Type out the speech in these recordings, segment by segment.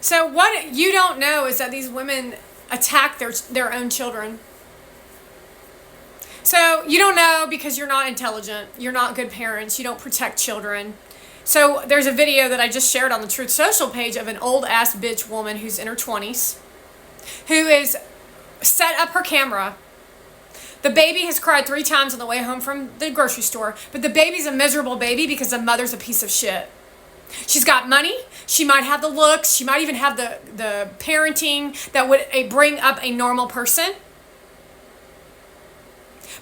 So what you don't know is that these women attack their own children. So you don't know because you're not intelligent, you're not good parents, you don't protect children. So there's a video that I just shared on the Truth Social page of an old ass bitch woman who's in her 20s who is set up her camera. The baby has cried 3 times on the way home from the grocery store, but the baby's a miserable baby because the mother's a piece of shit. She's got money, she might have the looks, she might even have the parenting that would bring up a normal person.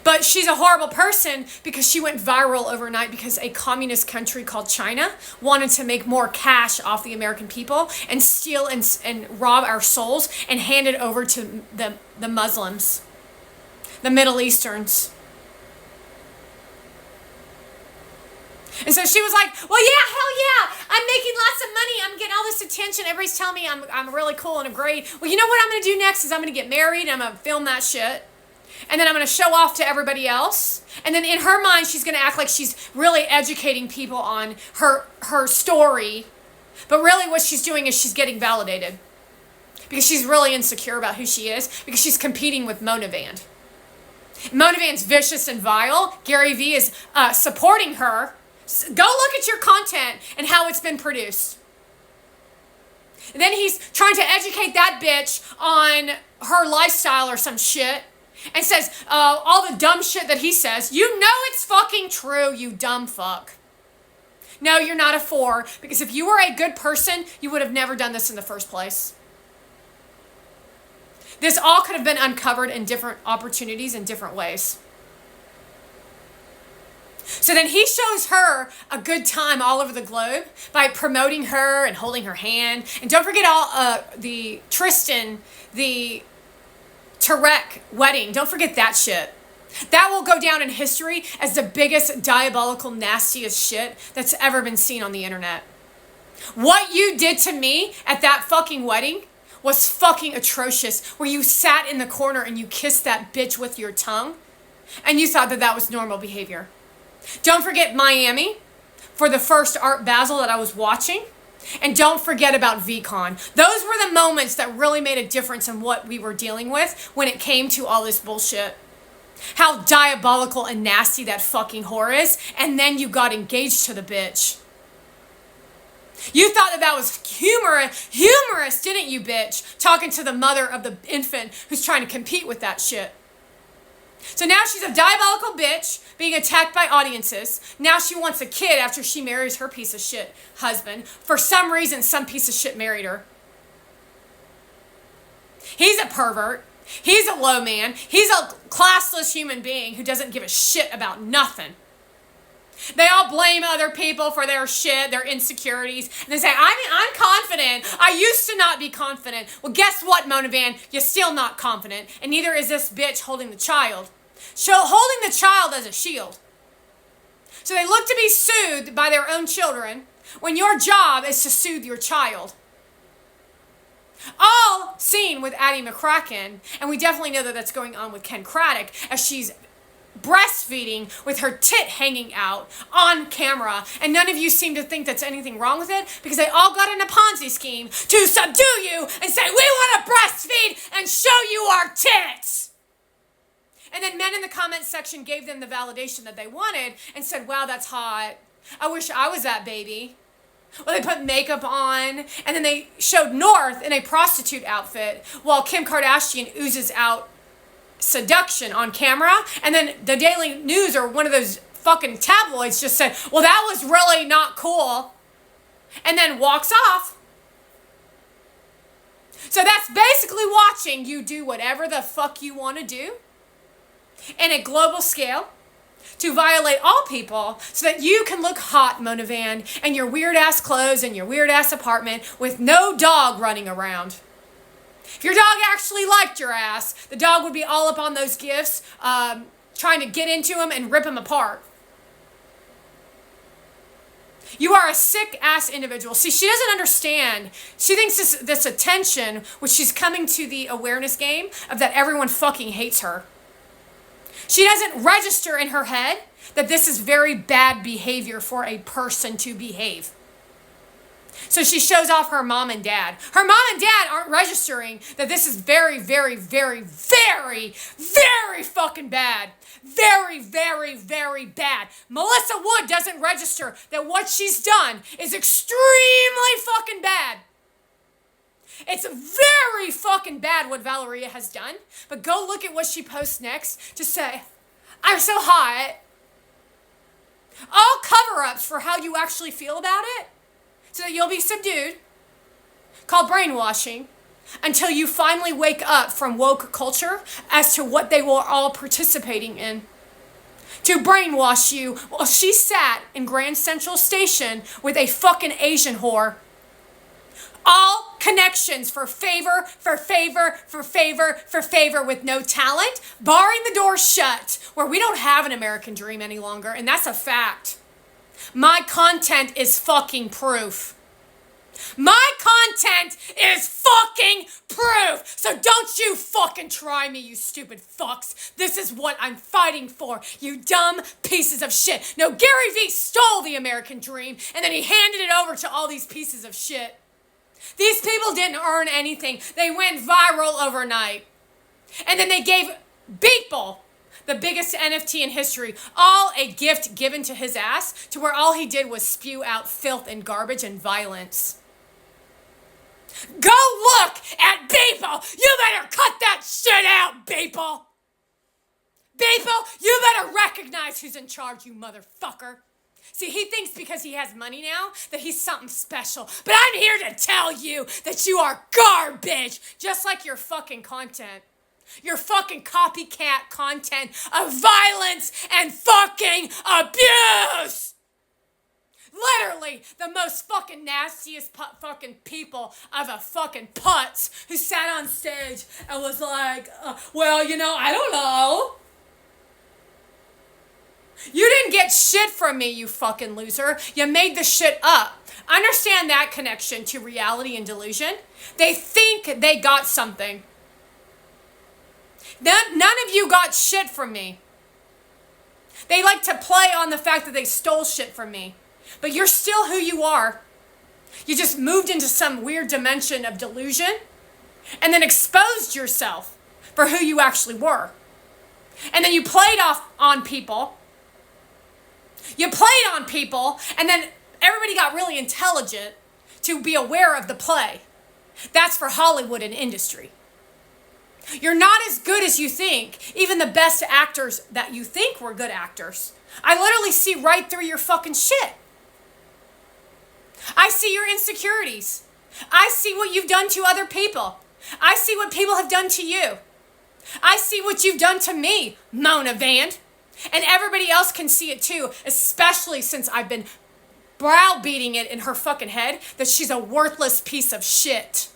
But she's a horrible person because she went viral overnight because a communist country called China wanted to make more cash off the American people and steal and rob our souls and hand it over to the Muslims, the Middle Easterns. And so she was like, well, yeah, hell yeah, I'm making lots of money, I'm getting all this attention, everybody's telling me I'm really cool and great. Well, you know what I'm going to do next is I'm going to get married and I'm going to film that shit. And then I'm going to show off to everybody else. And then in her mind, she's going to act like she's really educating people on her story. But really what she's doing is she's getting validated. Because she's really insecure about who she is. Because she's competing with Mona Van. Mona Van's vicious and vile. Gary Vee is supporting her. Go look at your content and how it's been produced. And then he's trying to educate that bitch on her lifestyle or some shit. And says all the dumb shit that he says. You know it's fucking true, you dumb fuck. No, you're not a 4. Because if you were a good person, you would have never done this in the first place. This all could have been uncovered in different opportunities in different ways. So then he shows her a good time all over the globe by promoting her and holding her hand. And don't forget all the Tristan, the Tarek wedding. Don't forget that shit. That will go down in history as the biggest diabolical, nastiest shit that's ever been seen on the internet. What you did to me at that fucking wedding was fucking atrocious, where you sat in the corner and you kissed that bitch with your tongue and you thought that that was normal behavior. Don't forget Miami for the first Art Basel that I was watching. And don't forget about VCon. Those were the moments that really made a difference in what we were dealing with when it came to all this bullshit. How diabolical and nasty that fucking whore is. And then you got engaged to the bitch. You thought that was humorous, didn't you, bitch? Talking to the mother of the infant who's trying to compete with that shit. So now she's a diabolical bitch being attacked by audiences. Now she wants a kid after she marries her piece of shit husband. For some reason, some piece of shit married her. He's a pervert. He's a low man. He's a classless human being who doesn't give a shit about nothing. They all blame other people for their shit, their insecurities. And they say, I'm confident. I used to not be confident. Well, guess what, Mona Van? You're still not confident. And neither is this bitch holding the child. Holding the child as a shield. So they look to be soothed by their own children when your job is to soothe your child. All seen with Addie McCracken, and we definitely know that that's going on with Ken Craddock as she's breastfeeding with her tit hanging out on camera, and none of you seem to think that's anything wrong with it because they all got in a Ponzi scheme to subdue you and say, we want to breastfeed and show you our tits. And then men in the comments section gave them the validation that they wanted and said, wow, that's hot. I wish I was that baby. Well, they put makeup on, and then they showed North in a prostitute outfit while Kim Kardashian oozes out seduction on camera. And then the Daily News or one of those fucking tabloids just said, well, that was really not cool. And then walks off. So that's basically watching you do whatever the fuck you want to do in a global scale to violate all people so that you can look hot, Mona Van, and your weird ass clothes and your weird ass apartment with no dog running around. If your dog actually liked your ass, the dog would be all up on those gifts, trying to get into them and rip them apart. You are a sick ass individual. See, she doesn't understand. She thinks this attention, which she's coming to the awareness game of that everyone fucking hates her. She doesn't register in her head that this is very bad behavior for a person to behave. So she shows off her mom and dad. Her mom and dad aren't registering that this is very, very, very, very, very fucking bad. Very, very, very bad. Melissa Wood doesn't register that what she's done is extremely fucking bad. It's very fucking bad what Valeria has done. But go look at what she posts next to say, I'm so hot. All cover-ups for how you actually feel about it, so that you'll be subdued, called brainwashing, until you finally wake up from woke culture as to what they were all participating in. To brainwash you while she sat in Grand Central Station with a fucking Asian whore. All connections for favor, for favor, for favor, for favor with no talent, barring the door shut, where we don't have an American dream any longer, and that's a fact. My content is fucking proof. My content is fucking proof. So don't you fucking try me, you stupid fucks. This is what I'm fighting for, you dumb pieces of shit. No, Gary Vee stole the American dream, and then he handed it over to all these pieces of shit. These people didn't earn anything. They went viral overnight. And then they gave Beeple, the biggest NFT in history, all a gift given to his ass, to where all he did was spew out filth and garbage and violence. Go look at Beeple. You better cut that shit out, Beeple. Beeple, you better recognize who's in charge, you motherfucker. See, he thinks because he has money now that he's something special. But I'm here to tell you that you are garbage, just like your fucking content. Your fucking copycat content of violence and fucking abuse. Literally the most fucking nastiest fucking people of a fucking putz who sat on stage and was like, well, you know, I don't know. You didn't get shit from me, you fucking loser. You made the shit up. Understand that connection to reality and delusion? They think they got something. None of you got shit from me. They like to play on the fact that they stole shit from me. But you're still who you are. You just moved into some weird dimension of delusion and then exposed yourself for who you actually were. And then you played off on people. You played on people, and then everybody got really intelligent to be aware of the play. That's for Hollywood and industry. You're not as good as you think, even the best actors that you think were good actors. I literally see right through your fucking shit. I see your insecurities. I see what you've done to other people. I see what people have done to you. I see what you've done to me, Mona Vand. And everybody else can see it too, especially since I've been browbeating it in her fucking head that she's a worthless piece of shit.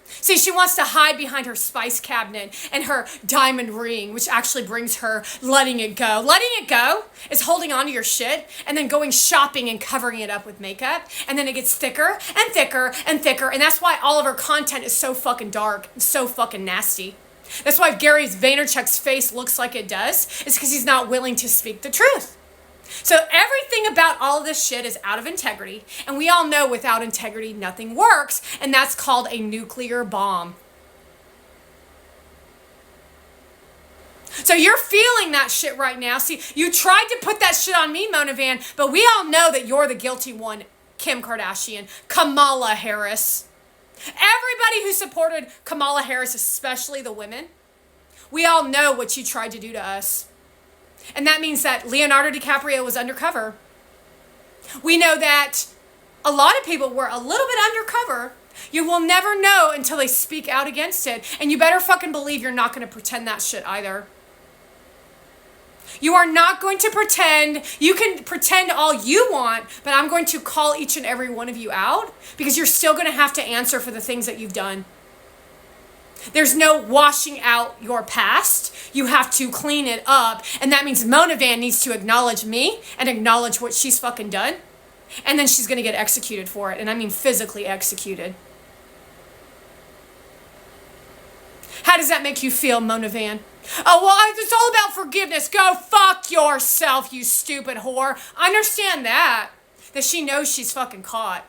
See, she wants to hide behind her spice cabinet and her diamond ring, which actually brings her letting it go. Letting it go is holding on to your shit and then going shopping and covering it up with makeup. And then it gets thicker and thicker and thicker. And that's why all of her content is so fucking dark and so fucking nasty. That's why Gary Vaynerchuk's face looks like it does. It's because he's not willing to speak the truth. So everything about all of this shit is out of integrity. And we all know without integrity, nothing works. And that's called a nuclear bomb. So you're feeling that shit right now. See, you tried to put that shit on me, Mona Vand, but we all know that you're the guilty one, Kim Kardashian, Kamala Harris. Everybody who supported Kamala Harris, especially the women, we all know what you tried to do to us. And that means that Leonardo DiCaprio was undercover. We know that a lot of people were a little bit undercover. You will never know until they speak out against it. And you better fucking believe you're not going to pretend that shit either. You are not going to pretend. You can pretend all you want, but I'm going to call each and every one of you out because you're still going to have to answer for the things that you've done. There's no washing out your past. You have to clean it up. And that means Mona Vand needs to acknowledge me and acknowledge what she's fucking done. And then she's going to get executed for it. And I mean physically executed. How does that make you feel, Mona Vand? Oh, well, it's all about forgiveness. Go fuck yourself, you stupid whore. Understand that. that she knows she's fucking caught.